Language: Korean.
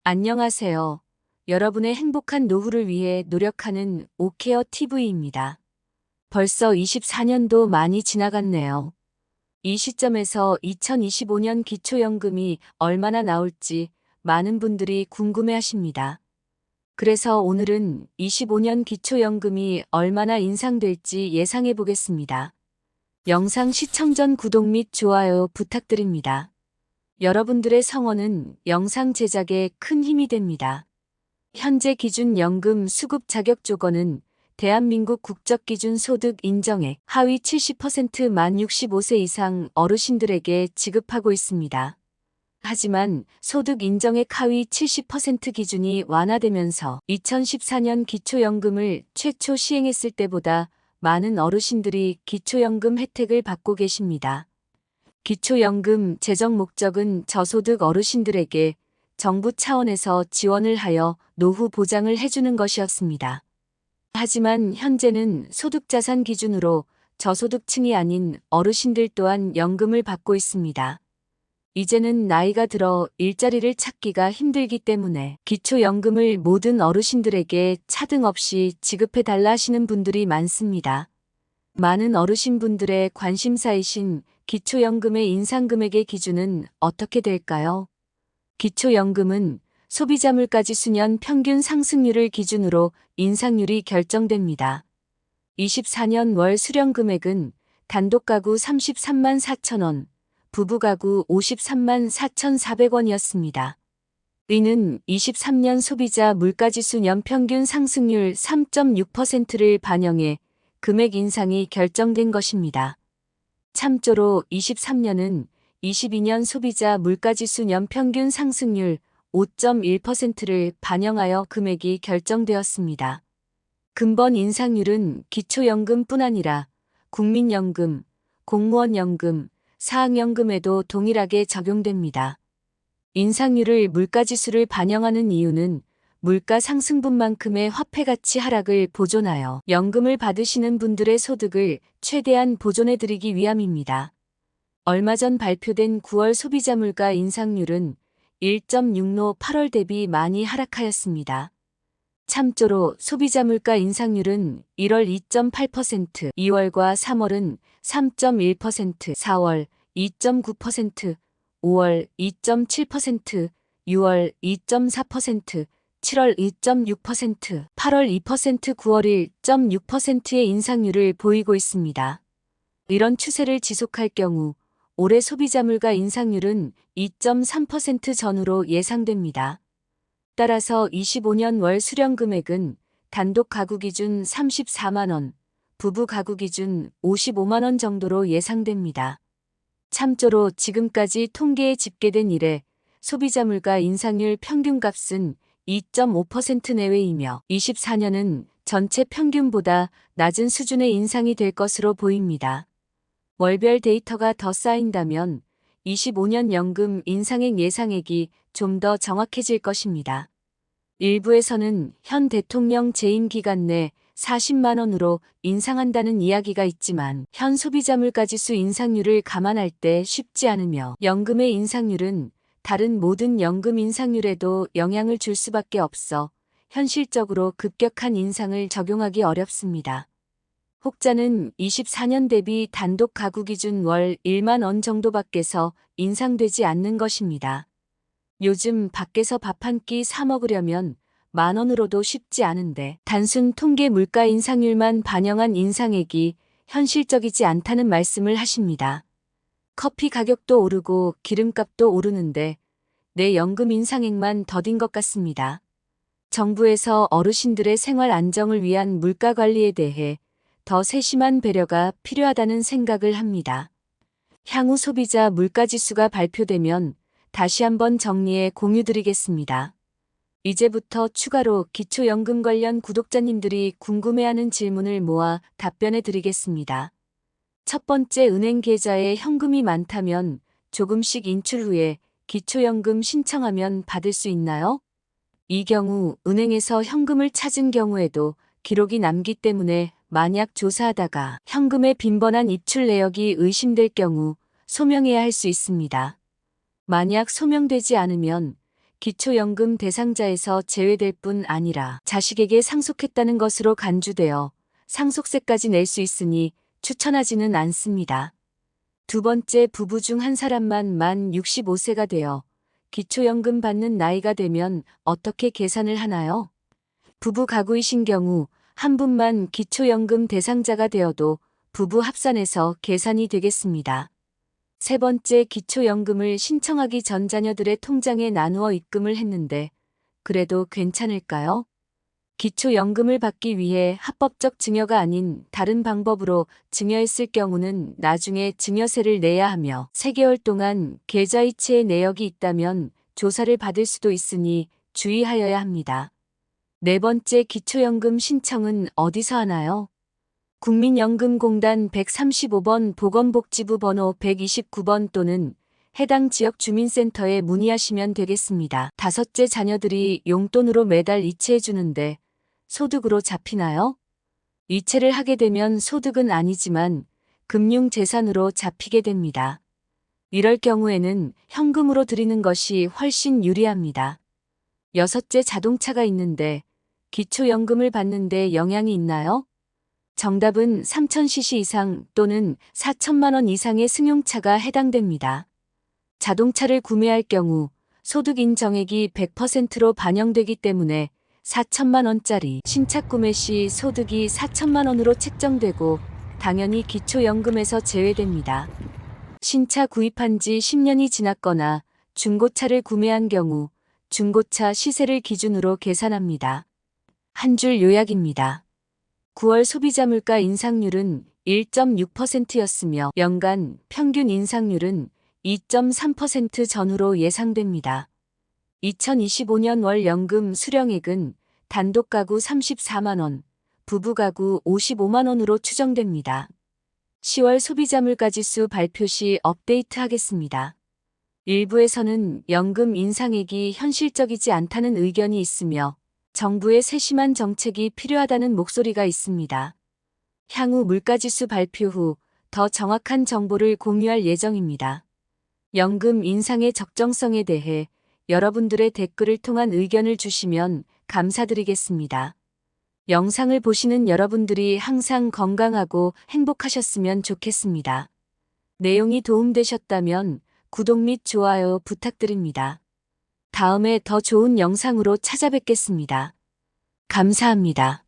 안녕하세요. 여러분의 행복한 노후를 위해 노력하는 오케어 TV입니다. 벌써 24년도 많이 지나갔네요. 이 시점에서 2025년 기초연금이 얼마나 나올지 많은 분들이 궁금해 하십니다. 그래서 오늘은 25년 기초연금이 얼마나 인상될지 예상해 보겠습니다. 영상 시청 전 구독 및 좋아요 부탁드립니다. 여러분들의 성원은 영상 제작에 큰 힘이 됩니다. 현재 기준 연금 수급 자격 조건은 대한민국 국적기준 소득 인정액 하위 70% 만 65세 이상 어르신들에게 지급하고 있습니다. 하지만 소득 인정액 하위 70% 기준이 완화되면서 2014년 기초연금을 최초 시행했을 때보다 많은 어르신들이 기초연금 혜택을 받고 계십니다. 기초연금 제정 목적은 저소득 어르신들에게 정부 차원에서 지원을 하여 노후 보장을 해주는 것이었습니다. 하지만 현재는 소득자산 기준으로 저소득층이 아닌 어르신들 또한 연금을 받고 있습니다. 이제는 나이가 들어 일자리를 찾기가 힘들기 때문에 기초연금을 모든 어르신들에게 차등 없이 지급해달라 하시는 분들이 많습니다. 많은 어르신분들의 관심사이신 기초연금의 인상금액의 기준은 어떻게 될까요? 기초연금은 소비자 물가지수년 평균 상승률을 기준으로 인상률이 결정됩니다. 24년 월 수령금액은 단독가구 33만 4천 원, 부부가구 53만 4,400원이었습니다. 이는 23년 소비자 물가지수 연평균 상승률 3.6%를 반영해 금액 인상이 결정된 것입니다. 참조로 23년은 22년 소비자 물가지수 연평균 상승률 5.1%를 반영하여 금액이 결정되었습니다. 근본 인상률은 기초연금뿐 아니라 국민연금, 공무원연금, 사학연금에도 동일하게 적용됩니다. 인상률을 물가지수를 반영하는 이유는 물가 상승분만큼의 화폐가치 하락을 보존하여 연금을 받으시는 분들의 소득을 최대한 보존해드리기 위함입니다. 얼마 전 발표된 9월 소비자 물가 인상률은 1.6로 8월 대비 많이 하락하였습니다. 참조로 소비자 물가 인상률은 1월 2.8%, 2월과 3월은 3.1%, 4월 2.9%, 5월 2.7%, 6월 2.4%, 7월 2.6%, 8월 2%, 9월 1.6%의 인상률을 보이고 있습니다. 이런 추세를 지속할 경우 올해 소비자 물가 인상률은 2.3% 전후로 예상됩니다. 따라서 25년 월 수령 금액은 단독 가구 기준 34만 원, 부부 가구 기준 55만 원 정도로 예상됩니다. 참조로 지금까지 통계에 집계된 이래 소비자 물가 인상률 평균값은 2.5% 내외이며 24년은 전체 평균보다 낮은 수준의 인상이 될 것으로 보입니다. 월별 데이터가 더 쌓인다면 25년 연금 인상액 예상액이 좀 더 정확해질 것입니다. 일부에서는 현 대통령 재임 기간 내 40만 원으로 인상한다는 이야기가 있지만 현 소비자 물가지수 인상률을 감안할 때 쉽지 않으며 연금의 인상률은 다른 모든 연금 인상률에도 영향을 줄 수밖에 없어 현실적으로 급격한 인상을 적용하기 어렵습니다. 혹자는 24년 대비 단독 가구 기준 월 1만 원 정도밖에서 인상되지 않는 것입니다. 요즘 밖에서 밥 한 끼 사 먹으려면 만 원으로도 쉽지 않은데 단순 통계 물가 인상률만 반영한 인상액이 현실적이지 않다는 말씀을 하십니다. 커피 가격도 오르고 기름값도 오르는데 내 연금 인상액만 더딘 것 같습니다. 정부에서 어르신들의 생활 안정을 위한 물가 관리에 대해 더 세심한 배려가 필요하다는 생각을 합니다. 향후 소비자 물가지수가 발표되면 다시 한번 정리해 공유드리겠습니다. 이제부터 추가로 기초연금 관련 구독자님들이 궁금해하는 질문을 모아 답변해 드리겠습니다. 첫 번째, 은행 계좌에 현금이 많다면 조금씩 인출 후에 기초연금 신청하면 받을 수 있나요? 이 경우 은행에서 현금을 찾은 경우에도 기록이 남기 때문에 만약 조사하다가 현금의 빈번한 입출 내역이 의심될 경우 소명해야 할 수 있습니다. 만약 소명되지 않으면 기초연금 대상자에서 제외될 뿐 아니라 자식에게 상속했다는 것으로 간주되어 상속세까지 낼 수 있으니 추천하지는 않습니다. 두 번째, 부부 중 한 사람만 만 65세가 되어 기초연금 받는 나이가 되면 어떻게 계산을 하나요? 부부 가구이신 경우 한 분만 기초연금 대상자가 되어도 부부 합산해서 계산이 되겠습니다. 세 번째, 기초연금을 신청하기 전 자녀들의 통장에 나누어 입금을 했는데 그래도 괜찮을까요? 기초연금을 받기 위해 합법적 증여가 아닌 다른 방법으로 증여했을 경우는 나중에 증여세를 내야 하며 3개월 동안 계좌이체의 내역이 있다면 조사를 받을 수도 있으니 주의하여야 합니다. 네 번째, 기초연금 신청은 어디서 하나요? 국민연금공단 135번 보건복지부 번호 129번 또는 해당 지역 주민센터에 문의하시면 되겠습니다. 다섯째, 자녀들이 용돈으로 매달 이체해 주는데 소득으로 잡히나요? 이체를 하게 되면 소득은 아니지만 금융재산으로 잡히게 됩니다. 이럴 경우에는 현금으로 드리는 것이 훨씬 유리합니다. 여섯째, 자동차가 있는데 기초연금을 받는데 영향이 있나요? 정답은 3000cc 이상 또는 4천만 원 이상의 승용차가 해당됩니다. 자동차를 구매할 경우 소득 인정액이 100%로 반영되기 때문에 4천만 원짜리 신차 구매 시 소득이 4천만 원으로 책정되고 당연히 기초연금에서 제외됩니다. 신차 구입한 지 10년이 지났거나 중고차를 구매한 경우 중고차 시세를 기준으로 계산합니다. 한 줄 요약입니다. 9월 소비자 물가 인상률은 1.6%였으며 연간 평균 인상률은 2.3% 전후로 예상됩니다. 2025년 월 연금 수령액은 단독 가구 34만 원, 부부 가구 55만 원으로 추정됩니다. 10월 소비자 물가지수 발표 시 업데이트하겠습니다. 일부에서는 연금 인상액이 현실적이지 않다는 의견이 있으며 정부의 세심한 정책이 필요하다는 목소리가 있습니다. 향후 물가지수 발표 후 더 정확한 정보를 공유할 예정입니다. 연금 인상의 적정성에 대해 여러분들의 댓글을 통한 의견을 주시면 감사드리겠습니다. 영상을 보시는 여러분들이 항상 건강하고 행복하셨으면 좋겠습니다. 내용이 도움되셨다면 구독 및 좋아요 부탁드립니다. 다음에 더 좋은 영상으로 찾아뵙겠습니다. 감사합니다.